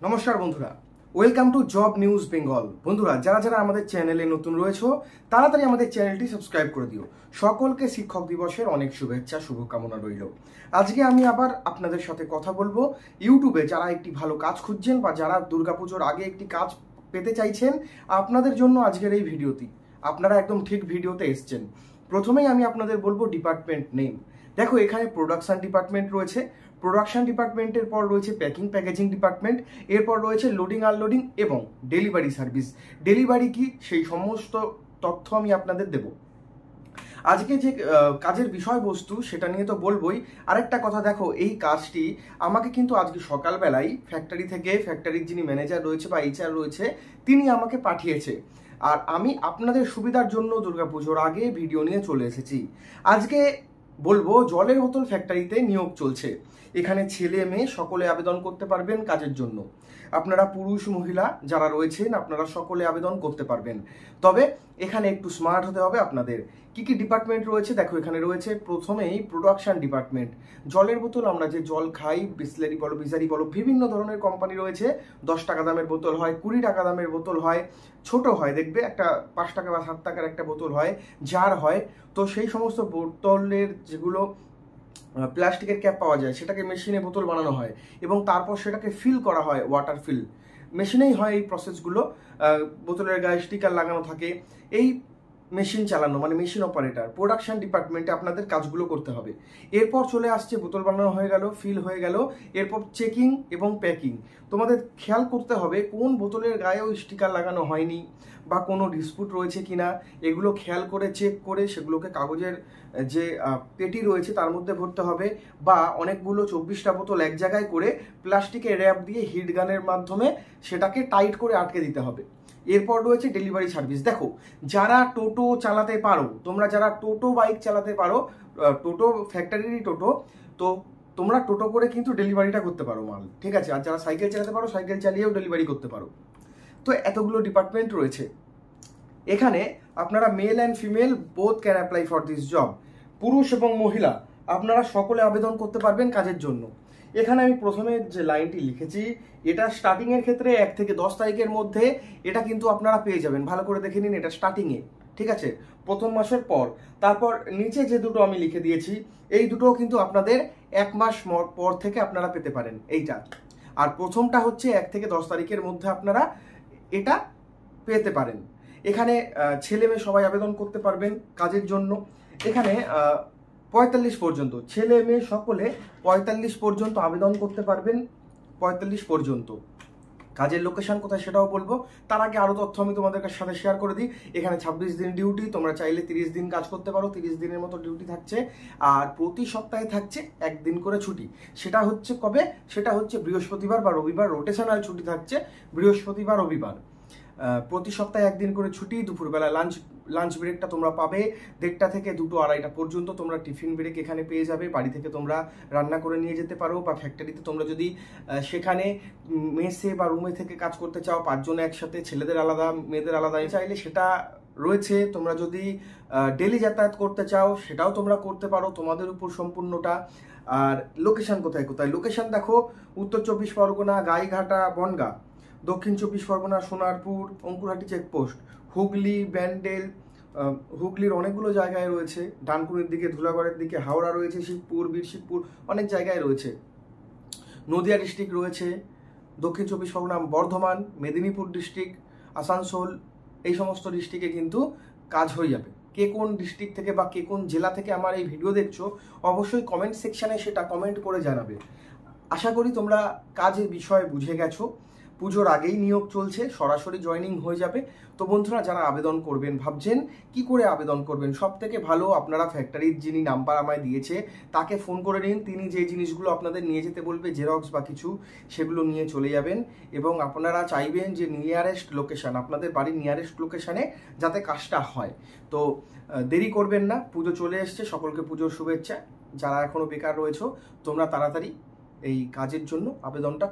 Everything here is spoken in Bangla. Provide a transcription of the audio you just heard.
নমস্কার বন্ধুরা, welcome to job news Bengal. বন্ধুরা, যারা যারা আমাদের চ্যানেলে নতুন রয়েছে তাড়াতাড়ি আমাদের চ্যানেলটি সাবস্ক্রাইব করে দিও। সকলকে শিক্ষক দিবসের অনেক শুভেচ্ছা, শুভকামনা রইল। আজকে আমি আবার আপনাদের সাথে কথা বলবো ইউটিউবে যারা একটি ভালো কাজ খুঁজছেন বা যারা দুর্গাপুজোর আগে একটি কাজ পেতে চাইছেন, আপনাদের জন্য আজকের এই ভিডিওটি। আপনারা একদম ঠিক ভিডিওতে এসছেন। প্রথমেই আমি আপনাদের বলবো ডিপার্টমেন্ট নেম। দেখো, এখানে প্রোডাকশন ডিপার্টমেন্ট রয়েছে, প্রোডাকশন ডিপার্টমেন্টের পর রয়েছে প্যাকিং প্যাকেজিং ডিপার্টমেন্ট, এরপর রয়েছে লোডিং আনলোডিং এবং ডেলিভারি সার্ভিস। ডেলিভারি কি সেই সমস্ত তথ্য আমি আপনাদের দেব। আজকে যে কাজের বিষয়বস্তু সেটা নিয়ে তো বলবোই। আরেকটা কথা, দেখো এই কাজটি আমাকে কিন্তু আজকে সকালবেলায় ফ্যাক্টরি থেকে, ফ্যাক্টরির যিনি ম্যানেজার রয়েছে বা এইচআর রয়েছে, তিনি আমাকে পাঠিয়েছে। আর আমি আপনাদের সুবিধার জন্য দুর্গাপুজোর আগে ভিডিও নিয়ে চলে এসেছি। আজকে বলবো জলের বোতল ফ্যাক্টরিতে নিয়োগ চলছে। এখানে ছেলে মেয়ে সকলে আবেদন করতে পারবেন কাজের জন্য। আপনারা পুরুষ মহিলা যারা রয়েছেন আপনারা সকলে আবেদন করতে পারবেন। তবে এখানে একটু স্মার্ট হতে হবে আপনাদের। কি কি ডিপার্টমেন্ট রয়েছে দেখো, এখানে রয়েছে প্রথমেই প্রোডাকশন ডিপার্টমেন্ট। জলের বোতল, আমরা যে জল খাই, বিসলারি বলো, বিজারি বলো, বিভিন্ন ধরনের কোম্পানি রয়েছে। 10 টাকা দামের বোতল হয়, 20 টাকা দামের বোতল হয়, ছোট হয়, দেখবে একটা 5 টাকা বা 7 টাকার একটা বোতল হয়, জার হয়। তো সেই সমস্ত বোতলের যেগুলো প্লাস্টিকের ক্যাপ পাওয়া যায়, সেটাকে মেশিনে বোতল বানানো হয় এবং তারপর সেটাকে ফিল করা হয়, ওয়াটার ফিল মেশিনেই হয় এই প্রসেসগুলো। বোতলের গায়ে স্টিকার লাগানো থাকে। এই মেশিন চালানো মানে মেশিন অপারেটর, প্রোডাকশন ডিপার্টমেন্টে আপনাদের কাজগুলো করতে হবে। এরপর চলে আসছে বোতল বানানো হয়ে গেল, ফিল হয়ে গেল, এরপর চেকিং এবং প্যাকিং। তোমাদের খেয়াল করতে হবে কোন বোতলের গায়েও স্টিকার লাগানো হয়নি বা কোনো ডিসপুট রয়েছে কিনা, এগুলো খেয়াল করে চেক করে সেগুলোকে কাগজের যে পেটি রয়েছে তার মধ্যে ভরতে হবে। বা অনেকগুলো 24টা বোতল এক জায়গায় করে প্লাস্টিকের র্যাপ দিয়ে হিট গানের মাধ্যমে সেটাকে টাইট করে আটকে দিতে হবে। এরপর রয়েছে ডেলিভারি সার্ভিস। দেখো, যারা টোটো চালাতে পারো, তোমরা যারা টোটো বাইক চালাতে পারো, টোটো ফ্যাক্টরিরই টোটো, তো তোমরা টোটো করে কিন্তু ডেলিভারিটা করতে পারো মাল, ঠিক আছে। আর যারা সাইকেল চালাতে পারো, সাইকেল চালিয়েও ডেলিভারি করতে পারো। তো এতগুলো ডিপার্টমেন্ট রয়েছে এখানে। আপনারা male and female both can apply for this job. পুরুষ এবং মহিলা আপনারা সকলে আবেদন করতে পারবেন কাজের জন্য। এখানে আমি প্রথমে যে লাইনটি লিখেছি, এটা স্টার্টিং এর ক্ষেত্রে 1 থেকে 10 তারিখের মধ্যে এটা কিন্তু আপনারা পেয়ে যাবেন। ভালো করে দেখে নিন, এটা স্টার্টিংয়ে, ঠিক আছে, প্রথম মাসের পর। তারপর নিচে যে দুটো আমি লিখে দিয়েছি, এই দুটো কিন্তু আপনাদের 1 মাস পর থেকে আপনারা পেতে পারেন এইটা। আর প্রথমটা হচ্ছে 1 থেকে 10 তারিখের মধ্যে আপনারা এটা পেতে পারেন। এখানে ছেলে মেয়ে সবাই আবেদন করতে পারবেন কাজের জন্য। এখানে 45 পর্যন্ত ছেলে মেয়ে সকলে 45 পর্যন্ত আবেদন করতে পারবেন। 45 পর্যন্ত। কাজের লোকেশন কোথায় সেটাও বলবো। তার আগে আরো তথ্য আমি তোমাদের সাথে শেয়ার করে দিই। এখানে 26 দিন ডিউটি, তোমরা চাইলে 30 দিন কাজ করতে পারো। 30 দিনের মতো ডিউটি থাকছে। আর প্রতি সপ্তাহে থাকছে 1 দিন করে ছুটি। সেটা হচ্ছে কবে? সেটা হচ্ছে বৃহস্পতিবার বা রবিবার। রোটেশনাল ছুটি থাকছে বৃহস্পতিবার রবিবার। প্রতি সপ্তাহে 1 দিন করে ছুটি। দুপুরবেলা লাঞ্চ ব্রেকটা তোমরা পাবে 1:30টা থেকে 2টো 2:30টা পর্যন্ত। তোমরা টিফিন ব্রেক এখানে পেয়ে যাবে। বাড়ি থেকে তোমরা রান্না করে নিয়ে যেতে পারো, বা ফ্যাক্টরিতে তোমরা যদি সেখানে মেসে বা রুমে থেকে কাজ করতে চাও 5 জন একসাথে, ছেলেদের আলাদা মেয়েদের আলাদা চাইলে সেটা রয়েছে। তোমরা যদি ডেলি যাতায়াত করতে চাও সেটাও তোমরা করতে পারো, তোমাদের উপর সম্পূর্ণটা। আর লোকেশন কোথায় কোথায়? লোকেশন দেখো, উত্তর 24 পরগনা গাইঘাটা বনগাঁ, দক্ষিণ 24 পরগনা সোনারপুর অঙ্কুরহাটি চেকপোস্ট, হুগলি ব্যান্ডেল, হুগলির অনেকগুলো জায়গায় রয়েছে। ডানকুনির দিকে, ধুলাগড়ের দিকে, হাওড়া রয়েছে, শিবপুর, বীরশিবপুর, অনেক জায়গায় রয়েছে। নদিয়া ডিস্ট্রিক্ট রয়েছে, দক্ষিণ 24 পরগনা, বর্ধমান, মেদিনীপুর ডিস্ট্রিক্ট, আসানসোল, এই সমস্ত ডিস্ট্রিক্টে কিন্তু কাজ হয়ে যাবে। কে কোন ডিস্ট্রিক্ট থেকে বা কে কোন জেলা থেকে আমার এই ভিডিও দেখছো অবশ্যই কমেন্ট সেকশানে সেটা কমেন্ট করে জানাবে। আশা করি তোমরা কাজের বিষয়ে বুঝে গেছো। পুজোর আগেই নিয়োগ চলছে, সরাসরি জয়েনিং হয়ে যাবে। তো বন্ধুরা, যারা আবেদন করবেন ভাবছেন কি করে আবেদন করবেন, সব থেকে ভালো আপনারা ফ্যাক্টরির যিনি নাম্বার আমায় দিয়েছে তাকে ফোন করে নিন। তিনি যে জিনিসগুলো আপনাদের নিয়ে যেতে বলবে, জেরক্স বা কিছু, সেগুলো নিয়ে চলে যাবেন। এবং আপনারা চাইবেন যে নিয়ারেস্ট লোকেশান, আপনাদের বাড়ির নিয়ারেস্ট লোকেশানে যাতে কাজটা হয়। তো দেরি করবেন না, পুজো চলে এসছে, সকলকে পুজোর শুভেচ্ছা। যারা এখনো বেকার রয়েছে তোমরা তাড়াতাড়ি এই কাজের জন্য আবেদনটা